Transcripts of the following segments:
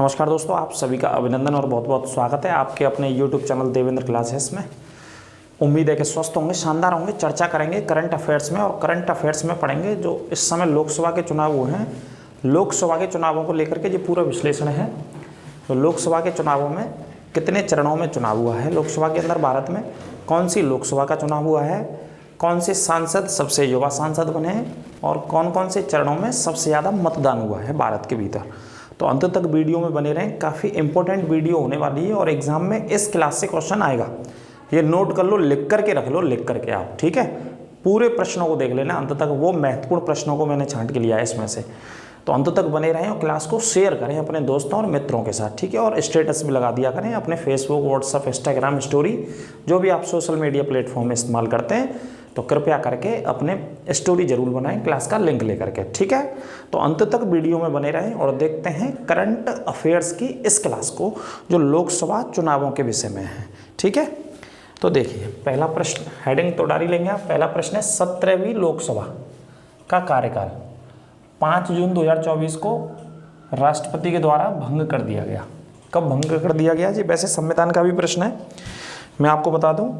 नमस्कार दोस्तों, आप सभी का अभिनंदन और बहुत बहुत स्वागत है आपके अपने YouTube चैनल देवेंद्र क्लासेस में। उम्मीद है कि स्वस्थ होंगे, शानदार होंगे। चर्चा करेंगे करंट अफेयर्स में, और करंट अफेयर्स में पढ़ेंगे जो इस समय लोकसभा के चुनाव हुए हैं। लोकसभा के चुनावों को लेकर के जो पूरा विश्लेषण है, तो लोकसभा के चुनावों में कितने चरणों में चुनाव हुआ है, लोकसभा के अंदर भारत में कौन सी लोकसभा का चुनाव हुआ है, कौन से सांसद सबसे युवा सांसद बने हैं, और कौन कौन से चरणों में सबसे ज़्यादा मतदान हुआ है भारत के भीतर। तो अंत तक वीडियो में बने रहें, काफ़ी इंपॉर्टेंट वीडियो होने वाली है और एग्जाम में इस क्लास से क्वेश्चन आएगा। ये नोट कर लो, लिख करके रख लो, लिख करके आप, ठीक है। पूरे प्रश्नों को देख लेना अंत तक, वो महत्वपूर्ण प्रश्नों को मैंने छांट के लिया है इसमें से। तो अंत तक बने रहें और क्लास को शेयर करें अपने दोस्तों और मित्रों के साथ, ठीक है। और स्टेटस भी लगा दिया करें अपने फेसबुक, व्हाट्सएप, इंस्टाग्राम स्टोरी, जो भी आप सोशल मीडिया प्लेटफॉर्म इस्तेमाल करते हैं, तो कृपया करके अपने स्टोरी जरूर बनाएं क्लास का लिंक लेकर के, ठीक है। तो अंत तक वीडियो में बने रहें और देखते हैं करंट अफेयर्स की इस क्लास को जो लोकसभा चुनावों के विषय में है, ठीक है। तो देखिए पहला प्रश्न, हेडिंग तो डाल लेंगे आप। पहला प्रश्न है 17वीं लोकसभा का कार्यकाल 5 जून 2024 को राष्ट्रपति के द्वारा भंग कर दिया गया। कब भंग कर दिया गया जी? वैसे संविधान का भी प्रश्न है, मैं आपको बता दूं।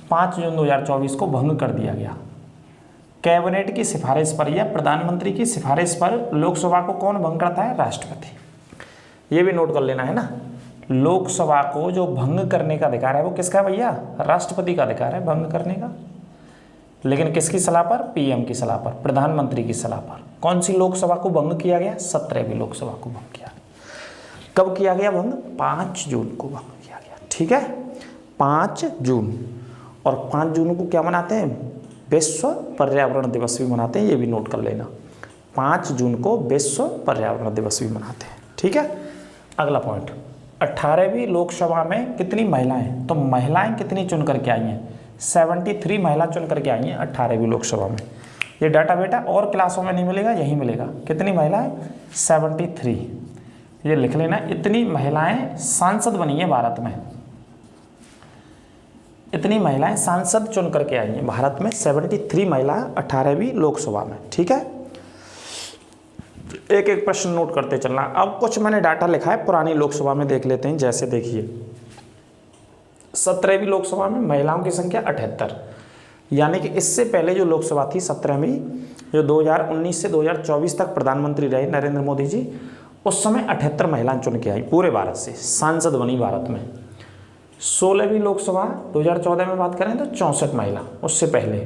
5 जून 2024 को भंग कर दिया गया। कैबिनेट की सिफारिश पर या प्रधानमंत्री की सिफारिश पर लोकसभा को कौन भंग करता है? राष्ट्रपति। ये भी नोट कर लेना है ना। लोकसभा को जो भंग करने का अधिकार है वो किसका है भैया? राष्ट्रपति का अधिकार है भंग करने का। लेकिन किसकी सलाह पर? पीएम की सलाह पर, प्रधानमंत्री की सलाह पर। कौन सी लोकसभा को भंग किया गया? 17वीं लोकसभा को भंग किया। कब किया गया भंग? 5 जून को भंग किया गया, ठीक है। 5 जून। और 5 जून को क्या मनाते हैं? विश्व पर्यावरण दिवस भी मनाते हैं, ये भी नोट कर लेना। 5 जून को विश्व पर्यावरण दिवस भी मनाते हैं, ठीक है। अगला पॉइंट, 18वीं लोकसभा में कितनी महिलाएं? तो महिलाएं कितनी चुन करके आई हैं? 73 महिला चुन करके आई हैं 18वीं लोकसभा में। ये डाटा बेटा और क्लासों में नहीं मिलेगा, यही मिलेगा। कितनी महिलाएं? 73। ये लिख लेना, इतनी महिलाएं सांसद बनी हैं भारत में। इतनी महिलाएं सांसद चुन करके आई हैं भारत में, 73 महिलाएं 18वीं लोकसभा में, ठीक है। एक एक प्रश्न नोट करते चलना। अब कुछ मैंने डाटा लिखा है पुरानी लोकसभा में, देख लेते हैं। जैसे देखिए 17वीं लोकसभा में महिलाओं की संख्या 78, यानी कि इससे पहले जो लोकसभा थी 17वीं, जो 2019 से 2024 तक प्रधानमंत्री रहे नरेंद्र मोदी जी, उस समय 78 महिलाएं चुन के आई पूरे भारत से, सांसद बनी भारत में। 16वीं लोकसभा 2014 में बात करें तो 64 महिला, उससे पहले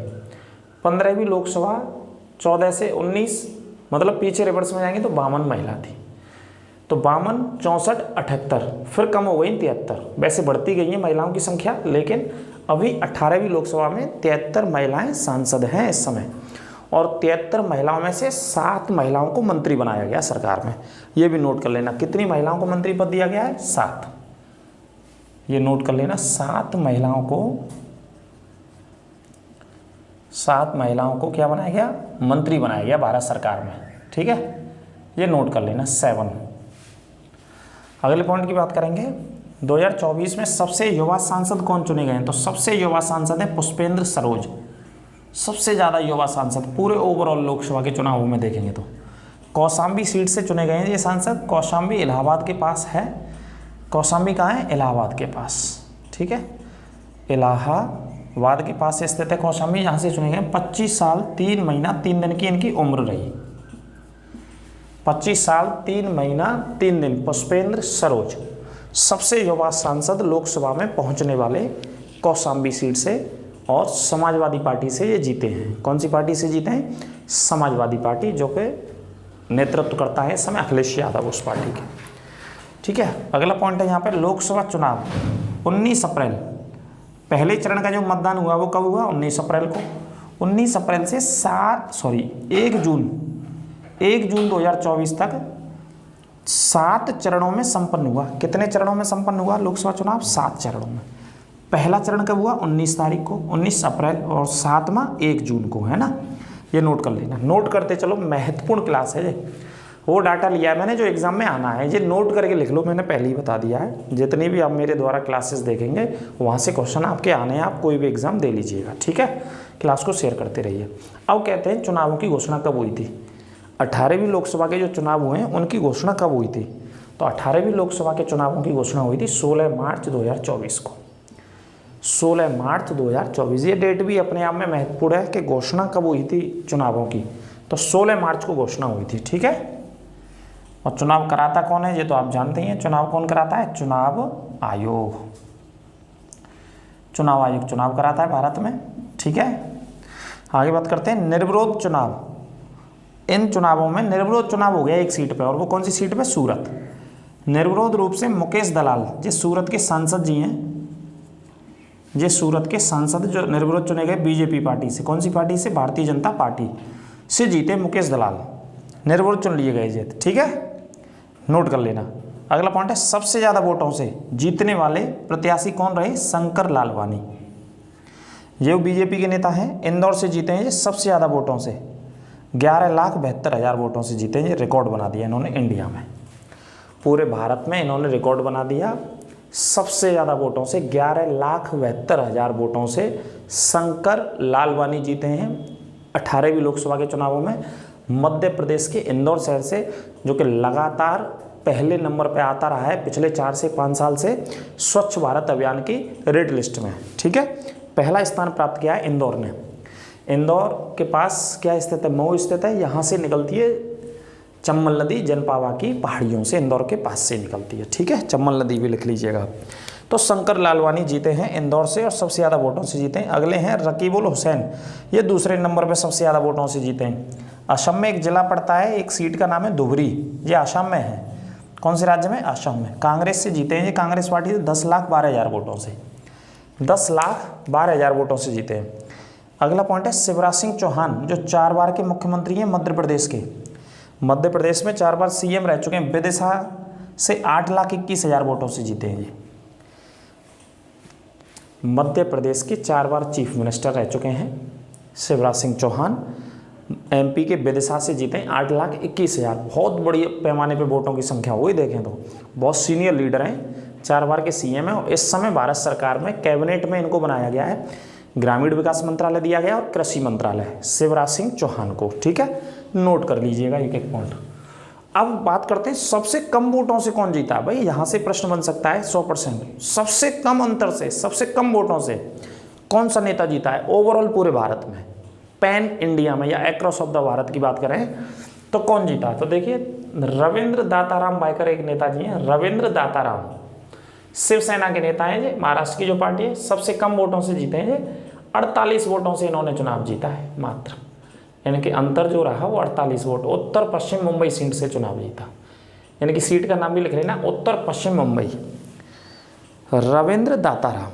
15वीं लोकसभा 14 से 19, मतलब पीछे रिवर्स में जाएंगे तो 52 महिला थी। तो 52, 64, 78, फिर कम हो गई 73। वैसे बढ़ती गई है महिलाओं की संख्या, लेकिन अभी 18वीं लोकसभा में 73 महिलाएं सांसद हैं इस समय। और 73 महिलाओं में से 7 महिलाओं को मंत्री बनाया गया सरकार में। ये भी नोट कर लेना, कितनी महिलाओं को मंत्री पद दिया गया है? 7। ये नोट कर लेना, 7 महिलाओं को क्या बनाया गया? मंत्री बनाया गया भारत सरकार में, ठीक है। ये नोट कर लेना 7। अगले पॉइंट की बात करेंगे। 2024 में सबसे युवा सांसद कौन चुने गए हैं? तो सबसे युवा सांसद है पुष्पेंद्र सरोज। सबसे ज़्यादा युवा सांसद पूरे ओवरऑल लोकसभा के चुनावों में देखेंगे तो कौशाम्बी सीट से चुने गए हैं ये सांसद। कौशाम्बी इलाहाबाद के पास है। कौशाम्बी कहाँ है? इलाहाबाद के पास, ठीक है। इलाहाबाद के पास स्थित है कौशाम्बी, यहाँ से चुने गए। 25 साल 3 महीना 3 दिन की इनकी उम्र रही। 25 साल 3 महीना 3 दिन पुष्पेंद्र सरोज सबसे युवा सांसद लोकसभा में पहुंचने वाले कौशाम्बी सीट से, और समाजवादी पार्टी से ये जीते हैं। कौन सी पार्टी से जीते हैं? समाजवादी पार्टी, जो कि नेतृत्व करता है इस समय अखिलेश यादव उस पार्टी के, ठीक है। अगला पॉइंट है यहाँ पे, लोकसभा चुनाव 19 अप्रैल, पहले चरण का जो मतदान हुआ वो कब हुआ? 19 अप्रैल को। 19 अप्रैल से 1 जून 2024 तक 7 चरणों में संपन्न हुआ। कितने चरणों में संपन्न हुआ लोकसभा चुनाव? 7 चरणों में। पहला चरण कब हुआ? 19 तारीख को, 19 अप्रैल, और 7वां 1 जून को, है ना। ये नोट कर लेना, नोट करते चलो, महत्वपूर्ण क्लास है ये। वो डाटा लिया है मैंने जो एग्जाम में आना है, ये नोट करके लिख लो, मैंने पहले ही बता दिया है। जितनी भी आप मेरे द्वारा क्लासेस देखेंगे वहाँ से क्वेश्चन आपके आने हैं, आप कोई भी एग्जाम दे लीजिएगा, ठीक है। क्लास को शेयर करते रहिए। अब कहते हैं चुनावों की घोषणा कब हुई थी? 18वीं लोकसभा के जो चुनाव हुए हैं उनकी घोषणा कब हुई थी? तो 18वीं लोकसभा के चुनावों की घोषणा हुई थी 16 मार्च 2024 को। 16 मार्च 2024, ये डेट भी अपने आप में महत्वपूर्ण है कि घोषणा कब हुई थी चुनावों की, तो 16 मार्च को घोषणा हुई थी, ठीक है। और चुनाव कराता कौन है, ये तो आप जानते ही हैं, चुनाव कौन कराता है, चुनाव आयोग। चुनाव आयोग चुनाव कराता है भारत में, ठीक है। आगे बात करते हैं निर्विरोध चुनाव। इन चुनावों में निर्विरोध चुनाव हो गया एक सीट पे, और वो कौन सी सीट पे, सूरत। निर्विरोध रूप से मुकेश दलाल, ये सूरत के सांसद जी हैं, ये सूरत के सांसद जो निर्विरोध चुने गए बीजेपी पार्टी से, कौन सी पार्टी से, भारतीय जनता पार्टी से जीते मुकेश दलाल, निर्विरोध चुन लिए गए जीत, ठीक है, नोट कर लेना। अगला पॉइंट है सबसे ज़्यादा वोटों से जीतने वाले प्रत्याशी कौन रहे, शंकर लालवानी। ये बीजेपी के नेता हैं, इंदौर से जीते हैं ये सबसे ज़्यादा वोटों से, 11,72,000 वोटों से जीते हैं, ये रिकॉर्ड बना दिया इन्होंने इंडिया में, पूरे भारत में इन्होंने रिकॉर्ड बना दिया। सबसे ज़्यादा वोटों से 11,72,000 वोटों से शंकर लालवानी जीते हैं 18वीं लोकसभा के चुनावों में, मध्य प्रदेश के इंदौर शहर से, जो कि लगातार पहले नंबर पे आता रहा है पिछले 4 से 5 साल से स्वच्छ भारत अभियान की रेड लिस्ट में, ठीक है। पहला स्थान प्राप्त किया है इंदौर ने। इंदौर के पास क्या स्थित है, मऊ स्थित है, यहाँ से निकलती है चंबल नदी, जनपावा की पहाड़ियों से इंदौर के पास से निकलती है, ठीक है, चंबल नदी भी लिख लीजिएगा। तो शंकर लालवानी जीते हैं इंदौर से और सबसे ज़्यादा वोटों से जीते हैं। अगले हैं रकीबुल हुसैन, ये दूसरे नंबर पर सबसे ज़्यादा वोटों से जीते हैं। असम में एक जिला पड़ता है, एक सीट का नाम है धुबरी, ये असम में है, कौन से राज्य में, असम में। कांग्रेस से जीते हैं ये, कांग्रेस पार्टी से 10,12,000 वोटों से, 10,12,000 वोटों से जीते हैं। अगला पॉइंट है शिवराज सिंह चौहान, जो 4 बार के मुख्यमंत्री हैं मध्य प्रदेश के, मध्य प्रदेश में 4 बार सीएम रह चुके हैं, विदिशा से 8,21,000 वोटों से जीते हैं ये। मध्य प्रदेश के 4 बार चीफ मिनिस्टर रह चुके हैं शिवराज सिंह चौहान, एमपी के विदिशा से जीते हैं 8,21,000, बहुत बड़ी पैमाने पे वोटों की संख्या हुई, देखें तो बहुत सीनियर लीडर हैं, 4 बार के सीएम हैं, और इस समय भारत सरकार में कैबिनेट में इनको बनाया गया है, ग्रामीण विकास मंत्रालय दिया गया और कृषि मंत्रालय शिवराज सिंह चौहान को, ठीक है, नोट कर लीजिएगा एक एक पॉइंट। अब बात करते हैं सबसे कम वोटों से कौन जीता है, भाई यहाँ से प्रश्न बन सकता है 100%, सबसे कम अंतर से, सबसे कम वोटों से कौन सा नेता जीता है ओवरऑल पूरे भारत में, पैन इंडिया में या एक्रॉस ऑफ द भारत की बात करें तो कौन जीता है। तो देखिए रविंद्र दाताराम वायकर एक नेताजी हैं, रविंद्र दाताराम शिवसेना के नेता हैं ये, महाराष्ट्र की जो पार्टी है, सबसे कम वोटों से जीते हैं ये, 48 वोटों से इन्होंने चुनाव जीता है मात्र, यानी कि अंतर जो रहा वो 48 वोट, उत्तर पश्चिम मुंबई सीट से चुनाव जीता, यानी कि सीट का नाम भी लिख लेना उत्तर पश्चिम मुंबई। रविंद्र दाताराम,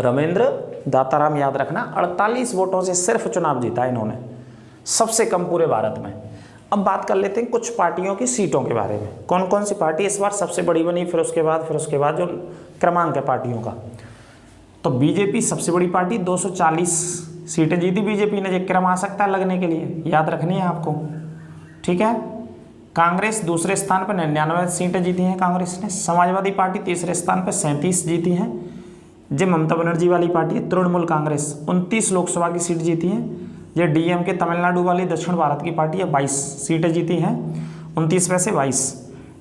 रविंद्र दाताराम याद रखना, 48 वोटों से सिर्फ चुनाव जीता इन्होंने, सबसे कम पूरे भारत में। अब बात कर लेते हैं कुछ पार्टियों की सीटों के बारे में, कौन कौन सी पार्टी इस बार सबसे बड़ी बनी, फिर उसके बाद जो क्रमांक है पार्टियों का। तो बीजेपी सबसे बड़ी पार्टी, 240 सीटें जीती बीजेपी ने, ये क्रम आ सकता है लगने के लिए, याद रखनी है आपको, ठीक है। कांग्रेस दूसरे स्थान पर 99 सीटें जीती हैं कांग्रेस ने। समाजवादी पार्टी तीसरे स्थान पर 37 जीती हैं, जो ममता बनर्जी वाली पार्टी है। तृणमूल कांग्रेस 29 लोकसभा की सीट जीती हैं। ये डीएमके तमिलनाडु वाली दक्षिण भारत की पार्टी है, 22 सीटें जीती हैं, 29 में से 22।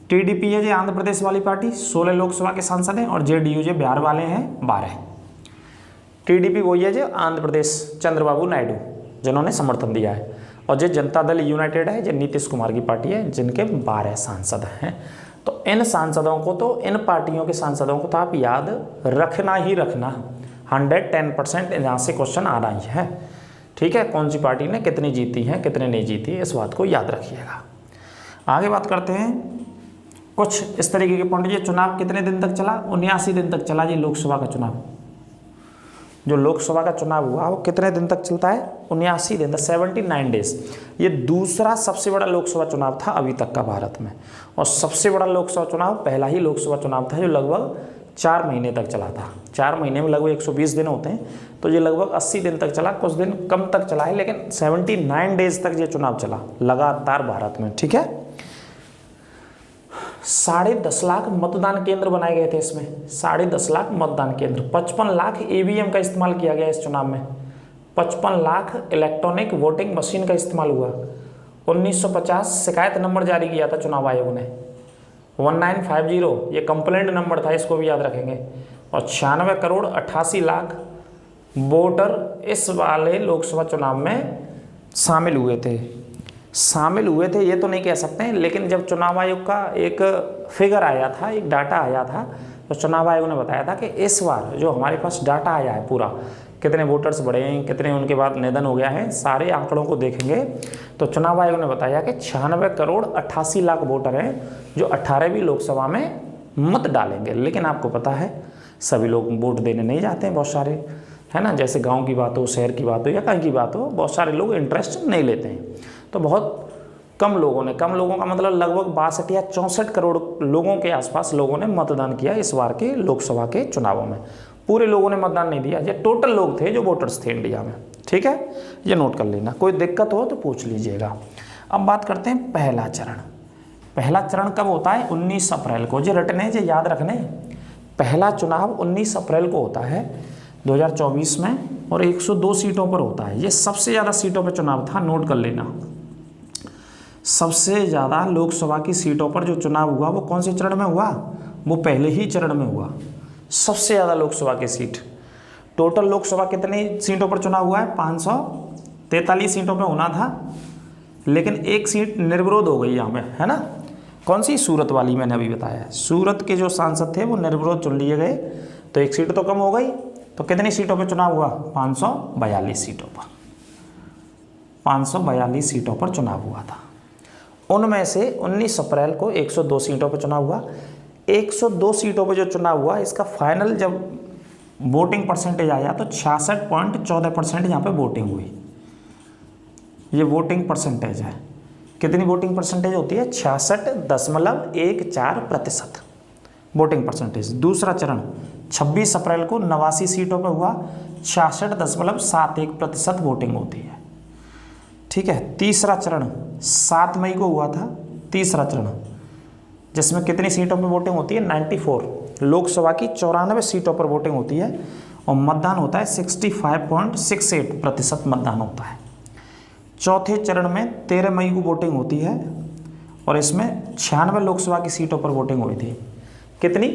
टीडीपी है जो आंध्र प्रदेश वाली पार्टी, 16 लोकसभा के सांसद हैं, और जेडीयू जो बिहार वाले हैं 12। टीडीपी वही है जो आंध्र प्रदेश चंद्रबाबू नायडू जिन्होंने समर्थन दिया है, और जो जनता दल यूनाइटेड है जो नीतीश कुमार की पार्टी है, जिनके 12 सांसद हैं। तो इन सांसदों को, तो इन पार्टियों के सांसदों को तो आप याद रखना ही रखना, 110% यहाँ से क्वेश्चन आ रहा ही है, ठीक है। कौन सी पार्टी ने कितनी जीती है, कितने नहीं जीती, इस बात को याद रखिएगा। आगे बात करते हैं कुछ इस तरीके के पॉइंट। ये चुनाव कितने दिन तक चला, 79 दिन तक चला। ये लोकसभा का चुनाव, जो लोकसभा का चुनाव हुआ वो कितने दिन तक चलता है, 79 दिन तक, 79 डेज। ये दूसरा सबसे बड़ा लोकसभा चुनाव था अभी तक का भारत में, और सबसे बड़ा लोकसभा चुनाव पहला ही लोकसभा चुनाव था जो लगभग 4 महीने तक चला था। 4 महीने में लगभग 120 दिन होते हैं, तो ये लगभग 80 दिन तक चला, कुछ दिन कम तक चला है, लेकिन 79 डेज तक ये चुनाव चला लगातार भारत में, ठीक है। 10.5 लाख मतदान केंद्र बनाए गए थे इसमें, 10.5 लाख मतदान केंद्र। 55 लाख ईवीएम का इस्तेमाल किया गया इस चुनाव में, 55 लाख इलेक्ट्रॉनिक वोटिंग मशीन का इस्तेमाल हुआ। 1950 शिकायत नंबर जारी किया था चुनाव आयोग ने, 1950 ये कंप्लेंट नंबर था, इसको भी याद रखेंगे। और 96 करोड़ 88 लाख वोटर इस वाले लोकसभा चुनाव में शामिल हुए थे। ये तो नहीं कह सकते हैं, लेकिन जब चुनाव आयोग का एक फिगर आया था, एक डाटा आया था, तो चुनाव आयोग ने बताया था कि इस बार जो हमारे पास डाटा आया है पूरा, कितने वोटर्स बढ़े हैं, कितने उनके बाद निधन हो गया है, सारे आंकड़ों को देखेंगे तो चुनाव आयोग ने बताया कि 96 करोड़ 88 लाख वोटर हैं जो 18वीं लोकसभा में मत डालेंगे। लेकिन आपको पता है सभी लोग वोट देने नहीं जाते हैं, बहुत सारे, है ना, जैसे गांव की बात हो, शहर की बात हो या कहीं की बात हो, बहुत सारे लोग इंटरेस्ट नहीं लेते हैं। तो बहुत कम लोगों का मतलब लगभग 62 या 64 करोड़ लोगों के आसपास लोगों ने मतदान किया इस बार के लोकसभा के चुनावों में। पूरे लोगों ने मतदान नहीं दिया, ये टोटल लोग थे जो वोटर्स थे इंडिया में। ठीक है, ये नोट कर लेना, कोई दिक्कत हो तो पूछ लीजिएगा। अब बात करते हैं पहला चरण। पहला चरण कब होता है? 19 अप्रैल को। जो रटने जो याद रखने, पहला चुनाव 19 अप्रैल को होता है 2024 में और 102 सीटों पर होता है। ये सबसे ज़्यादा सीटों पर चुनाव था, नोट कर लेना। सबसे ज़्यादा लोकसभा की सीटों पर जो चुनाव हुआ वो कौन से चरण में हुआ? वो पहले ही चरण में हुआ। सबसे ज़्यादा लोकसभा की सीट, टोटल लोकसभा कितनी सीटों पर चुनाव हुआ है? 543 सीटों पर होना था, लेकिन एक सीट निर्विरोध हो गई यहाँ पे, है ना। कौन सी? सूरत वाली, मैंने अभी बताया। सूरत के जो सांसद थे वो निर्विरोध चुन लिए गए, तो एक सीट तो कम हो गई। तो कितनी सीटों पर चुनाव हुआ? 542 सीटों पर। 542 सीटों पर चुनाव हुआ था। उनमें से 19 अप्रैल को 102 सीटों पर चुनाव हुआ। 102 सीटों पर जो चुनाव हुआ, इसका फाइनल जब वोटिंग परसेंटेज आया तो 66.14% यहाँ पे वोटिंग हुई। ये वोटिंग परसेंटेज है। कितनी वोटिंग परसेंटेज होती है? 66.14% वोटिंग परसेंटेज। दूसरा चरण 26 अप्रैल को 89 सीटों पर हुआ, 66.71% वोटिंग होती है। ठीक है। तीसरा चरण 7 मई को हुआ था, तीसरा चरण, जिसमें कितनी सीटों पर वोटिंग होती है? 94। लोकसभा की 94 सीटों पर वोटिंग होती है और मतदान होता है 65.68% मतदान होता है। चौथे चरण में 13 मई को वोटिंग होती है और इसमें 96 लोकसभा की सीटों पर वोटिंग हुई थी। कितनी?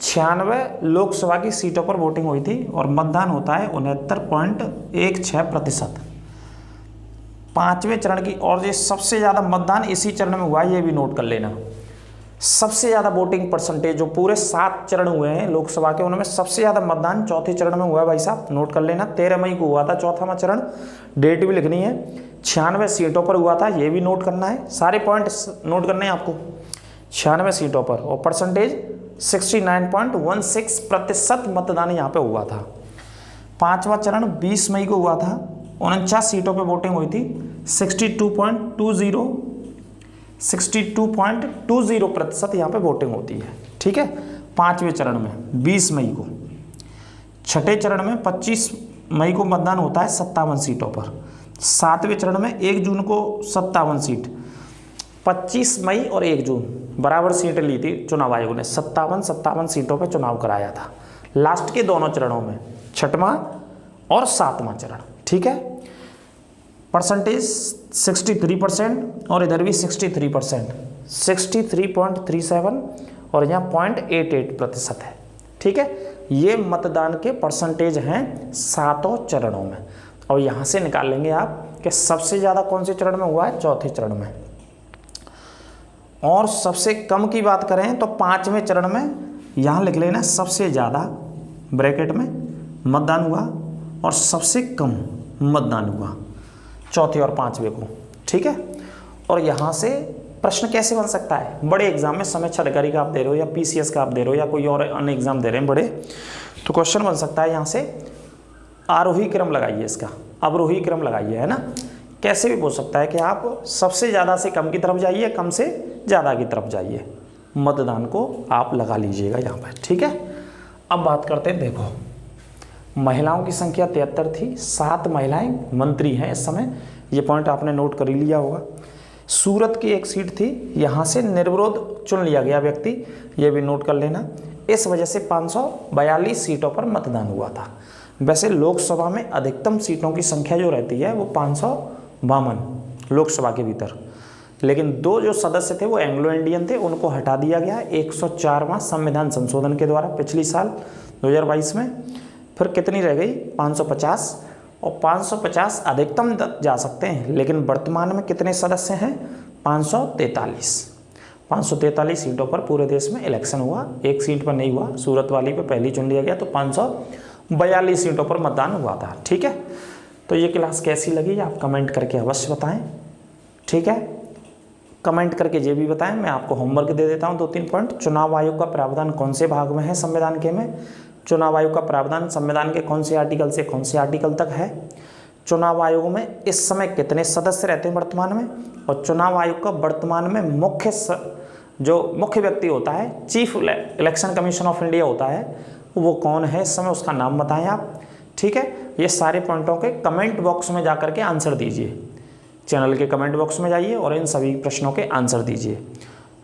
96 लोकसभा की सीटों पर वोटिंग हुई थी और मतदान होता है 69.16%। पांचवें चरण की, और ये सबसे ज़्यादा मतदान इसी चरण में हुआ, ये भी नोट कर लेना। सबसे ज़्यादा वोटिंग परसेंटेज जो पूरे 7 चरण हुए हैं लोकसभा के, उनमें सबसे ज़्यादा मतदान चौथे चरण में हुआ है भाई साहब, नोट कर लेना। 13 मई को हुआ था चौथा चरण, डेट भी लिखनी है। 96 सीटों पर हुआ था, ये भी नोट करना है, सारे पॉइंट नोट करने हैं आपको। 96 सीटों पर और परसेंटेज 69.16% मतदान यहाँ पे हुआ था। पांचवा चरण 20 मई को हुआ था, 49 सीटों पे वोटिंग हुई थी, 62.20% यहाँ पे वोटिंग होती है। ठीक है, पांचवें चरण में 20 मई को। छठे चरण में 25 मई को मतदान होता है 57 सीटों पर। सातवें चरण में 1 जून को 57 सीट। 25 मई और 1 जून बराबर सीट ली थी चुनाव आयोग ने, 57 सीटों पर चुनाव कराया था लास्ट के दोनों चरणों में, छठवां और सातवां चरण। ठीक है, परसेंटेज 63% और इधर भी 63%, 63.37 और यहाँ 0.88% है। ठीक है, ये मतदान के परसेंटेज हैं 7 चरणों में। और यहाँ से निकाल लेंगे आप कि सबसे ज़्यादा कौन से चरण में हुआ है? चौथे चरण में। और सबसे कम की बात करें तो 5वें चरण में, यहाँ लिख लेना सबसे ज़्यादा ब्रैकेट में मतदान हुआ और सबसे कम मतदान हुआ चौथे और 5वें को। ठीक है, और यहाँ से प्रश्न कैसे बन सकता है? बड़े एग्जाम में, समीक्षा अधिकारी का आप दे रहे हो या पीसीएस का आप दे रहे हो या कोई और अन्य एग्जाम दे रहे हैं बड़े, तो क्वेश्चन बन सकता है यहाँ से आरोही क्रम लगाइए, इसका अवरोही क्रम लगाइए, है ना। कैसे भी पूछ सकता है कि आप सबसे ज़्यादा से कम की तरफ जाइए, कम से ज़्यादा की तरफ जाइए, मतदान को आप लगा लीजिएगा यहाँ पर। ठीक है, अब बात करते हैं, देखो महिलाओं की संख्या 73 थी, 7 महिलाएं मंत्री हैं इस समय, ये पॉइंट आपने नोट कर ही लिया होगा। सूरत की एक सीट थी, यहाँ से निर्विरोध चुन लिया गया व्यक्ति, ये भी नोट कर लेना। इस वजह से 542 सीटों पर मतदान हुआ था। वैसे लोकसभा में अधिकतम सीटों की संख्या जो रहती है वो 552 लोकसभा के भीतर, लेकिन 2 जो सदस्य थे वो एंग्लो इंडियन थे, उनको हटा दिया गया 104वां संविधान संशोधन के द्वारा पिछली साल 2022 में। फिर कितनी रह गई 550, और 550 अधिकतम जा सकते हैं, लेकिन वर्तमान में कितने सदस्य हैं 543 सीटों पर पूरे देश में इलेक्शन हुआ। एक सीट पर नहीं हुआ, सूरत वाली पे पहली चुन लिया गया, तो 542 सीटों पर मतदान हुआ था। ठीक है, तो ये क्लास कैसी लगी आप कमेंट करके अवश्य बताएं। ठीक है, कमेंट करके ये भी बताएं। मैं आपको होमवर्क दे देता हूं 2-3 पॉइंट। चुनाव आयोग का प्रावधान कौन से भाग में है संविधान के में? चुनाव आयोग का प्रावधान संविधान के कौन से आर्टिकल से कौन से आर्टिकल तक है? चुनाव आयोग में इस समय कितने सदस्य रहते हैं वर्तमान में? और चुनाव आयोग का वर्तमान में मुख्य व्यक्ति होता है, chief election commission of India होता है, वो कौन है इस समय, उसका नाम बताएं आप। ठीक है, ये सारे पॉइंटों के कमेंट बॉक्स में जा करके आंसर दीजिए। चैनल के कमेंट बॉक्स में जाइए और इन सभी प्रश्नों के आंसर दीजिए,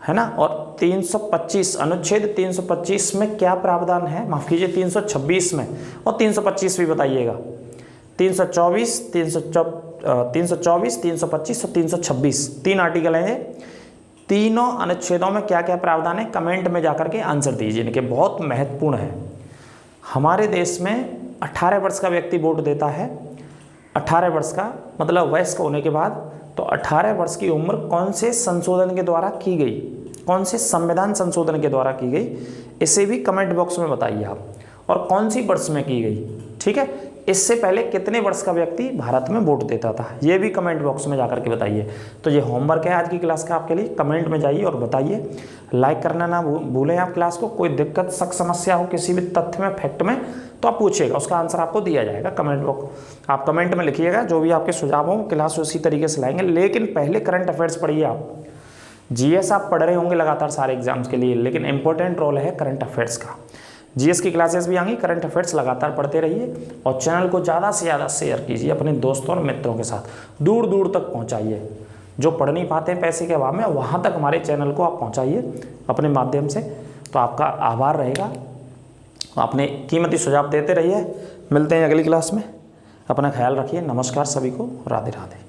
है ना। और 325 अनुच्छेद 325 में क्या प्रावधान है, माफ कीजिए 326 में, और 325 भी बताइएगा। 324, 325 और 326 3 आर्टिकल हैं। तीनों अनुच्छेदों में क्या क्या प्रावधान है कमेंट में जाकर के आंसर दीजिए, इनके बहुत महत्वपूर्ण है। हमारे देश में 18 वर्ष का व्यक्ति वोट देता है। 18 वर्ष का मतलब वयस्क होने के बाद, तो 18 वर्ष की उम्र कौन से संशोधन के द्वारा की गई, कौन से संविधान संशोधन के द्वारा की गई, इसे भी कमेंट बॉक्स में बताइए आप, और कौन सी वर्ष में की गई। ठीक है, इससे पहले कितने वर्ष का व्यक्ति भारत में वोट देता था, ये भी कमेंट बॉक्स में जाकर के बताइए। तो ये होमवर्क है आज की क्लास का आपके लिए। कमेंट में जाइए और बताइए। लाइक करना ना भूलें आप क्लास को। कोई दिक्कत शक समस्या हो किसी भी तथ्य में, फैक्ट में, तो आप पूछिएगा, उसका आंसर आपको दिया जाएगा कमेंट बॉक्स। आप कमेंट में लिखिएगा जो भी आपके सुझाव हों, क्लास उसी तरीके से लाएंगे। लेकिन पहले करंट अफेयर्स पढ़िए आप। जीएस आप पढ़ रहे होंगे लगातार सारे एग्जाम्स के लिए, लेकिन इंपॉर्टेंट रोल है करंट अफेयर्स का। जीएस की क्लासेस भी आएंगी, करंट अफेयर्स लगातार पढ़ते रहिए और चैनल को ज़्यादा से ज़्यादा शेयर कीजिए अपने दोस्तों और मित्रों के साथ, दूर दूर तक पहुंचाइए। जो पढ़ नहीं पाते हैं पैसे के अभाव में, वहां तक हमारे चैनल को आप पहुंचाइए अपने माध्यम से, तो आपका आभार रहेगा। अपने कीमती सुझाव देते रहिए। मिलते हैं अगली क्लास में, अपना ख्याल रखिए। नमस्कार सभी को, राधे राधे।